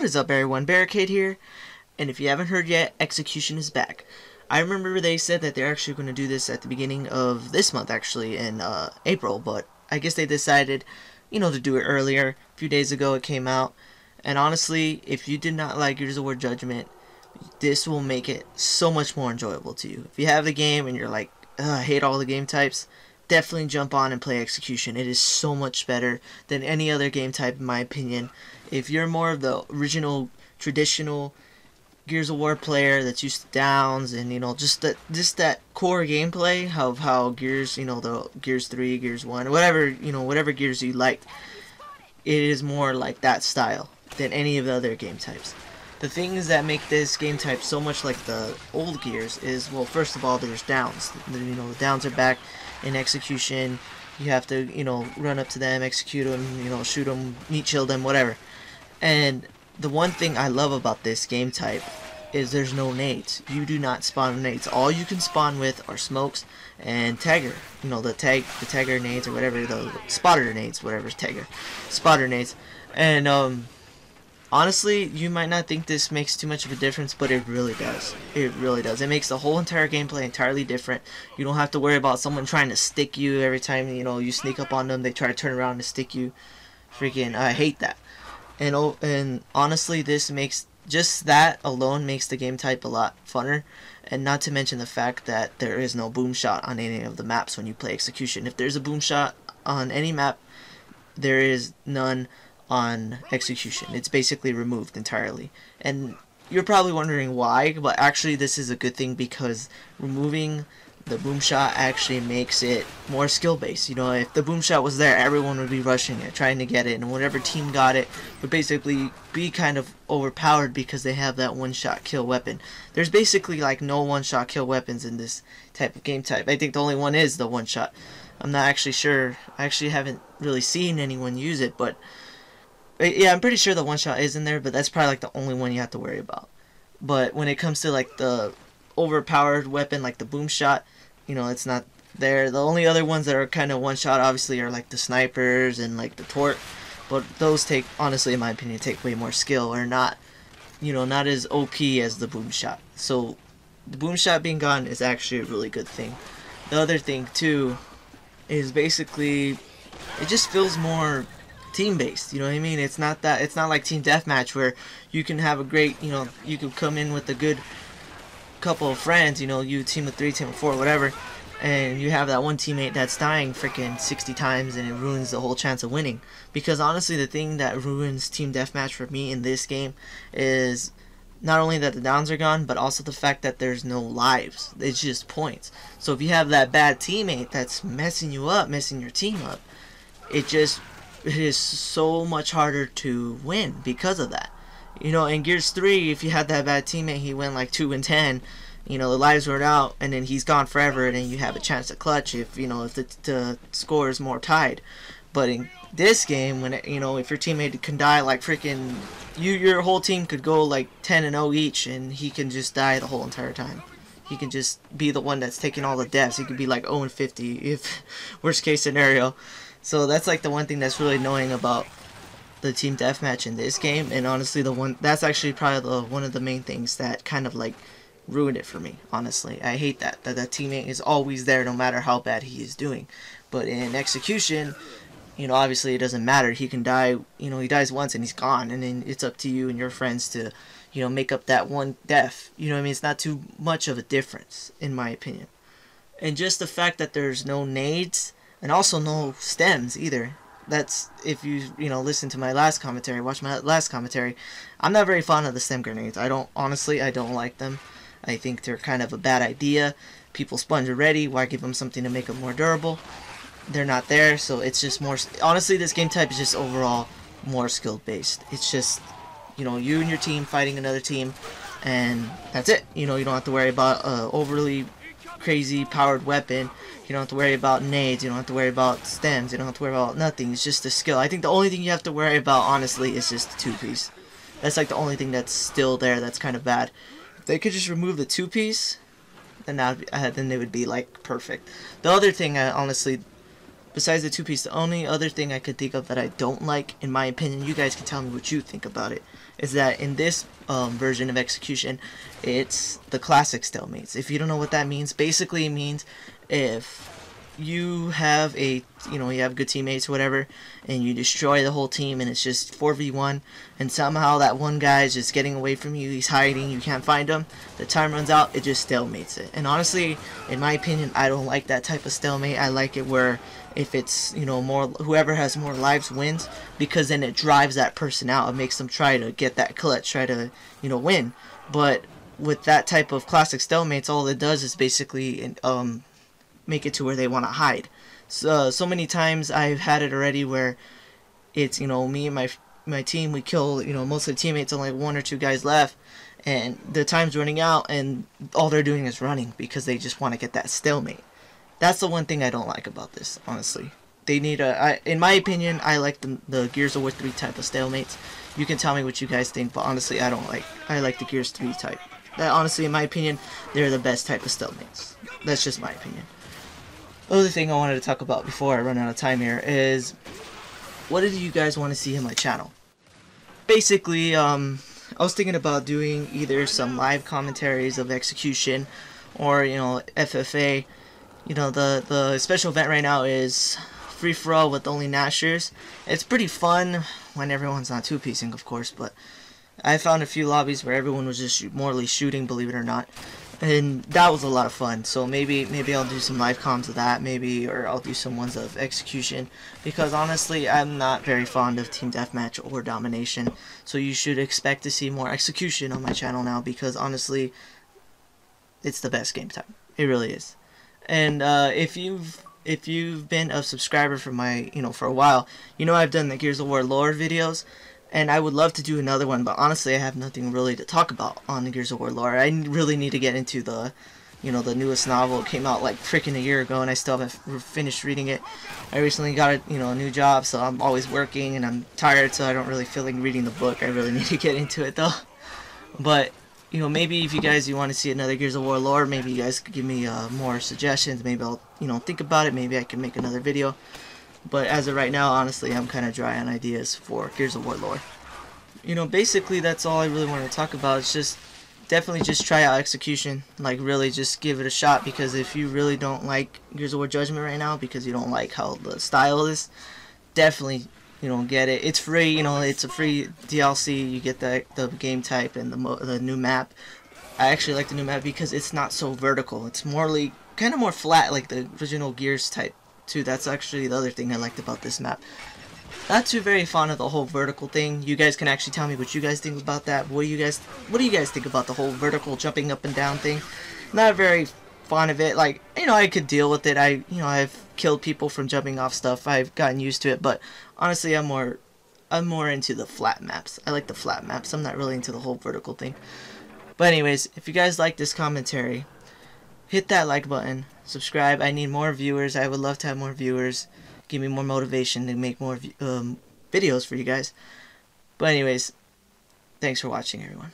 What is up, everyone? Barricade here, and if you haven't heard yet, Execution is back. I remember they said that they're actually going to do this at the beginning of this month, actually, in April, but I guess they decided, to do it earlier. A few days ago it came out, and honestly, if you did not like Gears of War Judgment, this will make it so much more enjoyable to you. If you have the game and you're like, I hate all the game types, definitely jump on and play Execution. It is so much better than any other game type, in my opinion. If you're more of the original, traditional Gears of War player that's used to downs and just that core gameplay of how Gears, the Gears 3, Gears 1, whatever Gears you like, it is more like that style than any of the other game types. The things that make this game type so much like the old Gears is, well, first of all, there's downs. The downs are back in Execution. You have to, run up to them, execute them, shoot them, meat shield them, whatever. And the one thing I love about this game type is there's no nades. You do not spawn nades. All you can spawn with are smokes and tagger. The tagger nades or whatever, the spotter nades, whatever, tagger. Spotter nades. And honestly, you might not think this makes too much of a difference, but it really does. It really does. It makes the whole entire gameplay entirely different. You don't have to worry about someone trying to stick you every time, you sneak up on them. They try to turn around and stick you. Freaking, I hate that. And honestly, just that alone makes the game type a lot funner. And not to mention the fact that there is no boom shot on any of the maps when you play Execution. If there's a boom shot on any map, there is none on Execution. It's basically removed entirely. And you're probably wondering why, but actually this is a good thing because removing the boom shot actually makes it more skill based. If the boom shot was there, everyone would be rushing it, trying to get it, and whatever team got it would basically be kind of overpowered because they have that one-shot kill weapon. There's basically like no one-shot kill weapons in this type of game type. I think the only one is the one-shot. I'm not actually sure. I actually haven't really seen anyone use it, but yeah, I'm pretty sure the one-shot is in there, but that's probably like the only one you have to worry about. But when it comes to like the overpowered weapon like the boom shot, it's not there. The only other ones that are kind of one shot obviously are like the snipers and like the torque, but those honestly in my opinion take way more skill, or not not as OP as the boom shot. So the boom shot being gone is actually a really good thing. The other thing too is basically it just feels more team based. You know what I mean? It's not like team deathmatch where you can have a great, you can come in with a good couple of friends, you team of 3, team of 4, whatever, and you have that one teammate that's dying freaking 60 times and it ruins the whole chance of winning. Because honestly, the thing that ruins team deathmatch for me in this game is not only that the downs are gone, but also the fact that there's no lives. It's just points. So if you have that bad teammate that's messing you up, messing your team up, it is so much harder to win because of that. In Gears 3, if you had that bad teammate, he went like 2 and 10, the lives were out, and then he's gone forever, and then you have a chance to clutch if the score is more tied. But in this game, when if your teammate can die like freaking, your whole team could go like 10 and 0 each, and he can just die the whole entire time. He can just be the one that's taking all the deaths. He could be like 0 and 50 if worst case scenario. So that's like the one thing that's really annoying about the team deathmatch in this game, and honestly that's actually probably one of the main things that kind of like ruined it for me. Honestly, I hate that teammate is always there no matter how bad he is doing. But in Execution, obviously it doesn't matter. He can die, he dies once and he's gone, and then it's up to you and your friends to make up that one death. What I mean? It's not too much of a difference in my opinion. And just the fact that there's no nades and also no stems either. That's, if you listen to my last commentary, watch my last commentary, I'm not very fond of the stem grenades. I don't like them. I think they're kind of a bad idea. People sponge already, why give them something to make them more durable? They're not there, so it's just more, honestly this game type is just overall more skill based. It's just, you and your team fighting another team, and that's it. You don't have to worry about overly crazy powered weapon. You don't have to worry about nades, you don't have to worry about stems, you don't have to worry about nothing. It's just the skill. I think the only thing you have to worry about, honestly, is just the 2-piece. That's like the only thing that's still there that's kind of bad. If they could just remove the 2-piece, then they would be like perfect. The other thing, honestly, besides the two-piece, the only other thing I could think of that I don't like, in my opinion, you guys can tell me what you think about it, is that in this version of execution, it's the classic stalemates. If you don't know what that means, basically it means if you have you have good teammates or whatever, and you destroy the whole team, and it's just 4v1, and somehow that one guy is just getting away from you, he's hiding, you can't find him, the time runs out, it just stalemates it. And honestly, in my opinion, I don't like that type of stalemate. I like it where if it's, more, whoever has more lives wins, because then it drives that person out. It makes them try to get that clutch, try to, win. But with that type of classic stalemates, all it does is basically make it to where they want to hide. So many times I've had it already where it's, me and my team, we kill, most of the teammates, only 1 or 2 guys left, and the time's running out, and all they're doing is running because they just want to get that stalemate. That's the one thing I don't like about this, honestly. They need in my opinion, I like the Gears of War 3 type of stalemates. You can tell me what you guys think, but honestly, I like the Gears 3 type. That, honestly, in my opinion, they're the best type of stalemates. That's just my opinion. Other thing I wanted to talk about before I run out of time here is, what did you guys want to see in my channel? Basically, I was thinking about doing either some live commentaries of execution, or FFA. The special event right now is free for all with only Nashers. It's pretty fun when everyone's not two-piecing, of course, but I found a few lobbies where everyone was just morally shooting, believe it or not, and that was a lot of fun. So maybe I'll do some live comms of that, or I'll do some ones of execution, because honestly, I'm not very fond of team deathmatch or domination. So you should expect to see more execution on my channel now, because honestly, it's the best game type. It really is. And if you've been a subscriber for my for a while, I've done the Gears of War lore videos, and I would love to do another one, but honestly I have nothing really to talk about on the Gears of War lore. I really need to get into the the newest novel. It came out like freaking a year ago, and I still haven't finished reading it. I recently got a new job, so I'm always working, and I'm tired, so I don't really feel like reading the book. I really need to get into it though. But maybe if you want to see another Gears of War lore, maybe you guys could give me more suggestions. Maybe I'll, think about it. Maybe I can make another video. But as of right now, honestly, I'm kind of dry on ideas for Gears of War lore. Basically, that's all I really want to talk about. It's just, definitely just try out execution. Like, really just give it a shot, because if you really don't like Gears of War Judgment right now, because you don't like how the style is, definitely get it. It's free, it's a free DLC. You get the game type and the new map. I actually like the new map because it's not so vertical. It's kind of more flat, like the original Gears type too. That's actually the other thing I liked about this map. Not too very fond of the whole vertical thing. You guys can actually tell me what you guys think about that. What do you guys think about the whole vertical jumping up and down thing? Not very fond of it. Like, I could deal with it. I've killed people from jumping off stuff. I've gotten used to it, but honestly, I'm more into the flat maps. I like the flat maps. I'm not really into the whole vertical thing. But anyways, if you guys like this commentary, hit that like button, subscribe. I need more viewers. I would love to have more viewers. Give me more motivation to make more videos for you guys. But anyways, thanks for watching, everyone.